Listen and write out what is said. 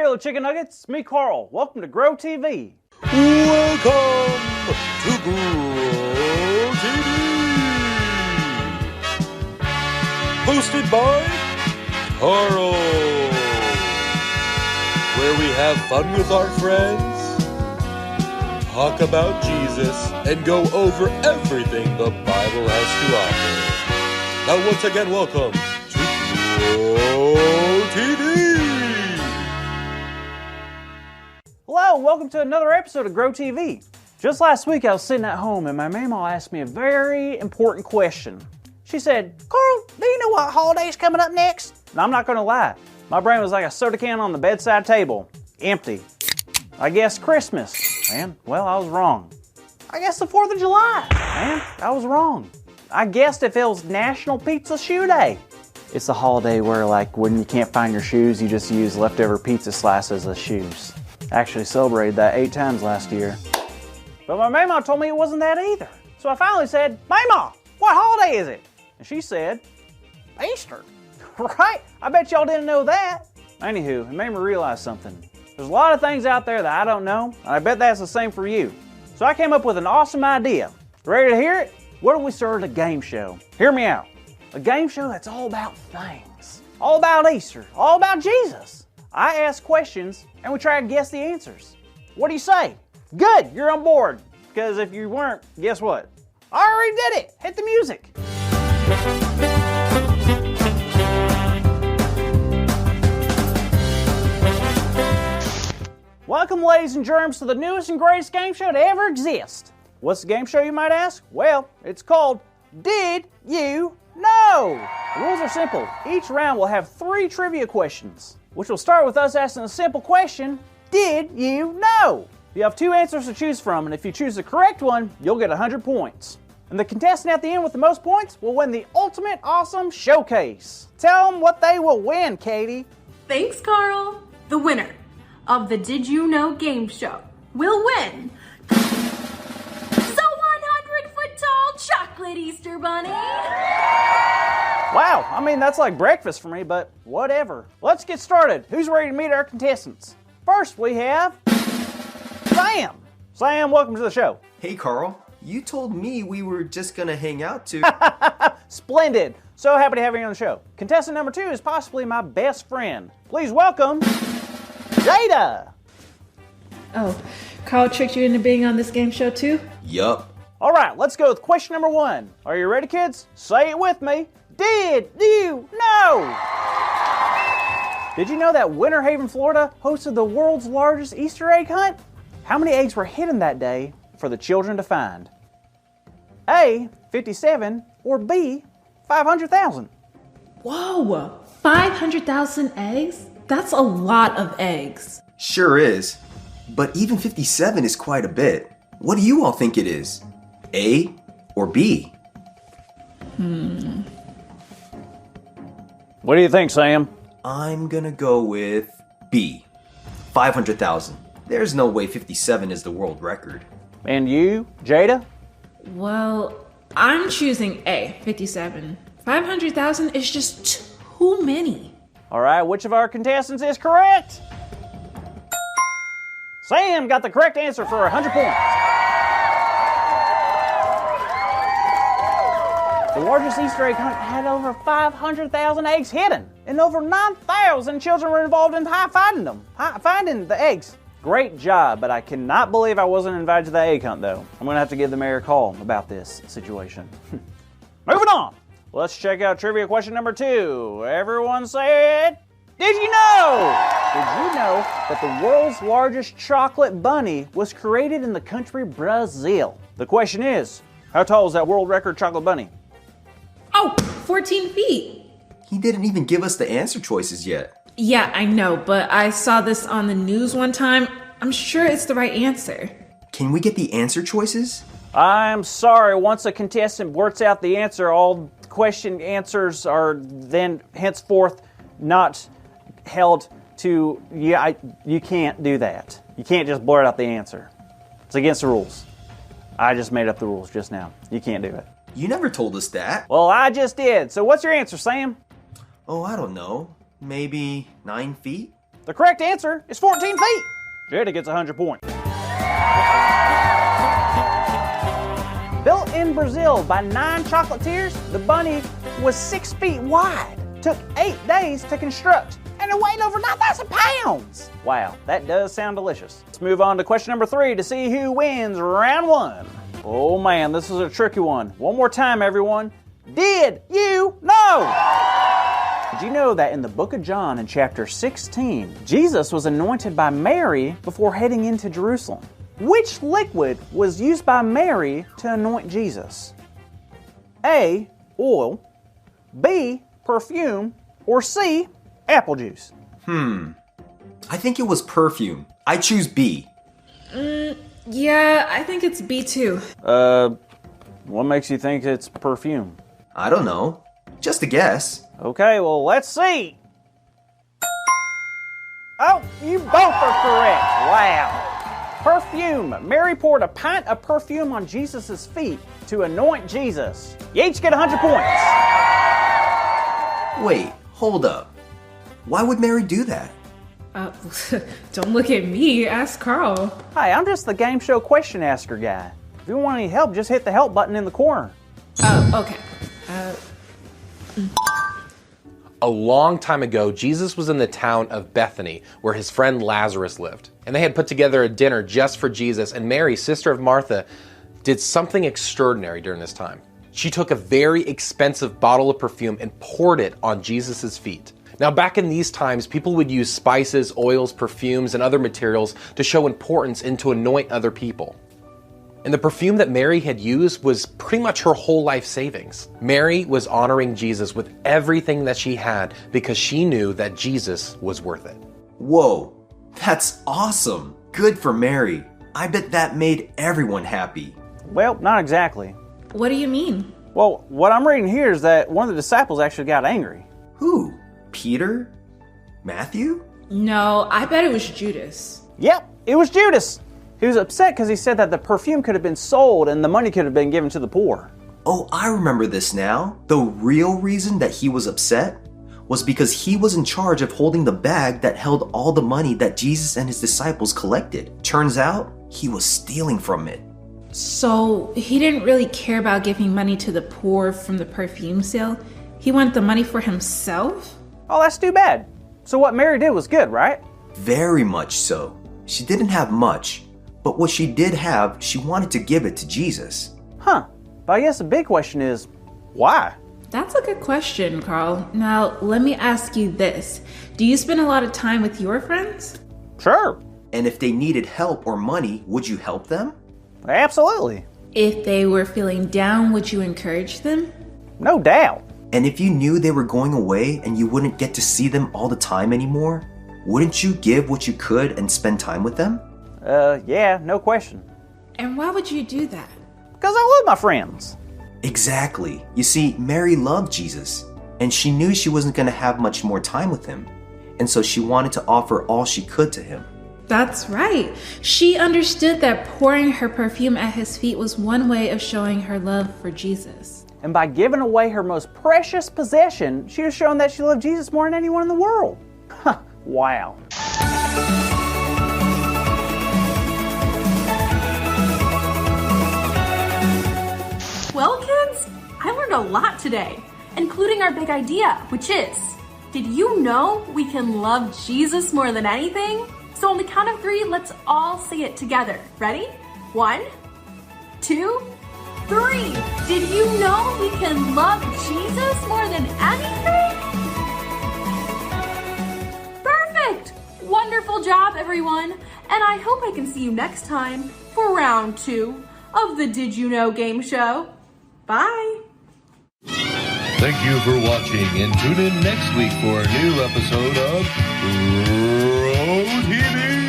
little chicken nuggets. It's me, Carl. Welcome to Grow TV. Welcome to Grow TV. Hosted by Carl. Where we have fun with our friends, talk about Jesus, and go over everything the Bible has to offer. Now once again, welcome to Grow TV. Hello, and welcome to another episode of Grow TV. Just last week I was sitting at home and my mama asked me a very important question. She said, Carl, do you know what holiday's coming up next? And I'm not going to lie, my brain was like a soda can on the bedside table. Empty. I guess Christmas. Man, well, I was wrong. I guess the 4th of July. Man, I was wrong. I guessed if it was National Pizza Shoe Day. It's the holiday where, like, when you can't find your shoes, you just use leftover pizza slices as shoes. Actually celebrated that 8 times last year. But my mama told me it wasn't that either. So I finally said, Mama, what holiday is it? And she said, Easter. Right? I bet y'all didn't know that. Anywho, it made me realize something. There's a lot of things out there that I don't know, and I bet that's the same for you. So I came up with an awesome idea. Ready to hear it? What if we started a game show? Hear me out. A game show that's all about things. All about Easter. All about Jesus. I ask questions, and we try to guess the answers. What do you say? Good, you're on board. Because if you weren't, guess what? I already did it. Hit the music. Welcome, ladies and germs, to the newest and greatest game show to ever exist. What's the game show, you might ask? Well, it's called Did You Know? The rules are simple. Each round will have 3 trivia questions, which will start with us asking a simple question, Did you know? You have 2 answers to choose from, and if you choose the correct one, you'll get 100 points. And the contestant at the end with the most points will win the ultimate awesome showcase. Tell them what they will win, Katie. Thanks, Carl. The winner of the Did You Know game show will win the 100-foot tall chocolate Easter bunny. Wow, I mean, that's like breakfast for me, but whatever. Let's get started. Who's ready to meet our contestants? First, we have Sam. Sam, welcome to the show. Hey, Carl. You told me we were just gonna hang out to... Splendid. So happy to have you on the show. Contestant number 2 is possibly my best friend. Please welcome Jada. Oh, Carl tricked you into being on this game show too? Yup. All right, let's go with question number 1. Are you ready, kids? Say it with me. Did you know? Did you know that Winter Haven, Florida hosted the world's largest Easter egg hunt? How many eggs were hidden that day for the children to find? A, 57, or B, 500,000? Whoa, 500,000 eggs? That's a lot of eggs. Sure is. But even 57 is quite a bit. What do you all think it is? A or B? What do you think, Sam? I'm gonna go with B. 500,000. There's no way 57 is the world record. And you, Jada? Well, I'm choosing A, 57. 500,000 is just too many. All right, which of our contestants is correct? Sam got the correct answer for 100 points. The largest Easter egg hunt had over 500,000 eggs hidden, and over 9,000 children were involved in finding the eggs. Great job, but I cannot believe I wasn't invited to the egg hunt, though. I'm going to have to give the mayor a call about this situation. Moving on. Let's check out trivia question number 2. Everyone say it. Did you know? Did you know that the world's largest chocolate bunny was created in the country Brazil? The question is, how tall is that world record chocolate bunny? Oh, 14 feet. He didn't even give us the answer choices yet. Yeah, I know, but I saw this on the news one time. I'm sure it's the right answer. Can we get the answer choices? I'm sorry, once a contestant blurts out the answer, all question answers are then henceforth not held to, you can't do that. You can't just blurt out the answer. It's against the rules. I just made up the rules just now. You can't do it. You never told us that. Well, I just did. So what's your answer, Sam? Oh, I don't know. Maybe 9 feet? The correct answer is 14 feet. Jada gets 100 points. Built in Brazil by 9 chocolatiers, the bunny was 6 feet wide. Took 8 days to construct, and it weighed over 9,000 pounds. Wow, that does sound delicious. Let's move on to question number 3 to see who wins round 1. Oh man, this is a tricky one. One more time, everyone. Did you know? Did you know that in the book of John in chapter 16, Jesus was anointed by Mary before heading into Jerusalem? Which liquid was used by Mary to anoint Jesus? A, oil, B, perfume, or C, apple juice? I think it was perfume. I choose B. Yeah, I think it's B too. What makes you think it's perfume? I don't know. Just a guess. Okay, well, let's see. Oh, you both are correct. Wow. Perfume. Mary poured a pint of perfume on Jesus' feet to anoint Jesus. You each get 100 points. Wait, hold up. Why would Mary do that? Don't look at me, ask Carl. Hi, I'm just the game show question asker guy. If you want any help, just hit the help button in the corner. Oh, okay. A long time ago, Jesus was in the town of Bethany, where his friend Lazarus lived. And they had put together a dinner just for Jesus, and Mary, sister of Martha, did something extraordinary during this time. She took a very expensive bottle of perfume and poured it on Jesus' feet. Now, back in these times, people would use spices, oils, perfumes, and other materials to show importance and to anoint other people. And the perfume that Mary had used was pretty much her whole life savings. Mary was honoring Jesus with everything that she had because she knew that Jesus was worth it. Whoa, that's awesome. Good for Mary. I bet that made everyone happy. Well, not exactly. What do you mean? Well, what I'm reading here is that one of the disciples actually got angry. Who? Peter? Matthew? No, I bet it was Judas. Yep, it was Judas. He was upset because he said that the perfume could have been sold and the money could have been given to the poor. Oh, I remember this now. The real reason that he was upset was because he was in charge of holding the bag that held all the money that Jesus and his disciples collected. Turns out, he was stealing from it. So he didn't really care about giving money to the poor from the perfume sale? He wanted the money for himself? Oh, that's too bad. So what Mary did was good, right? Very much so. She didn't have much, but what she did have, she wanted to give it to Jesus. Huh. But I guess the big question is, why? That's a good question, Carl. Now, let me ask you this. Do you spend a lot of time with your friends? Sure. And if they needed help or money, would you help them? Absolutely. If they were feeling down, would you encourage them? No doubt. And if you knew they were going away and you wouldn't get to see them all the time anymore, wouldn't you give what you could and spend time with them? Yeah, no question. And why would you do that? Because I love my friends. Exactly. You see, Mary loved Jesus, and she knew she wasn't going to have much more time with him. And so she wanted to offer all she could to him. That's right. She understood that pouring her perfume at his feet was one way of showing her love for Jesus. And by giving away her most precious possession, she was showing that she loved Jesus more than anyone in the world. Wow. Well, kids, I learned a lot today, including our big idea, which is, did you know we can love Jesus more than anything? So on the count of 3, let's all say it together. Ready? 1, 2, 3. Did you know we can love Jesus more than anything? Perfect! Wonderful job, everyone. And I hope I can see you next time for round 2 of the Did You Know game show. Bye. Thank you for watching, and tune in next week for a new episode of Grow TV.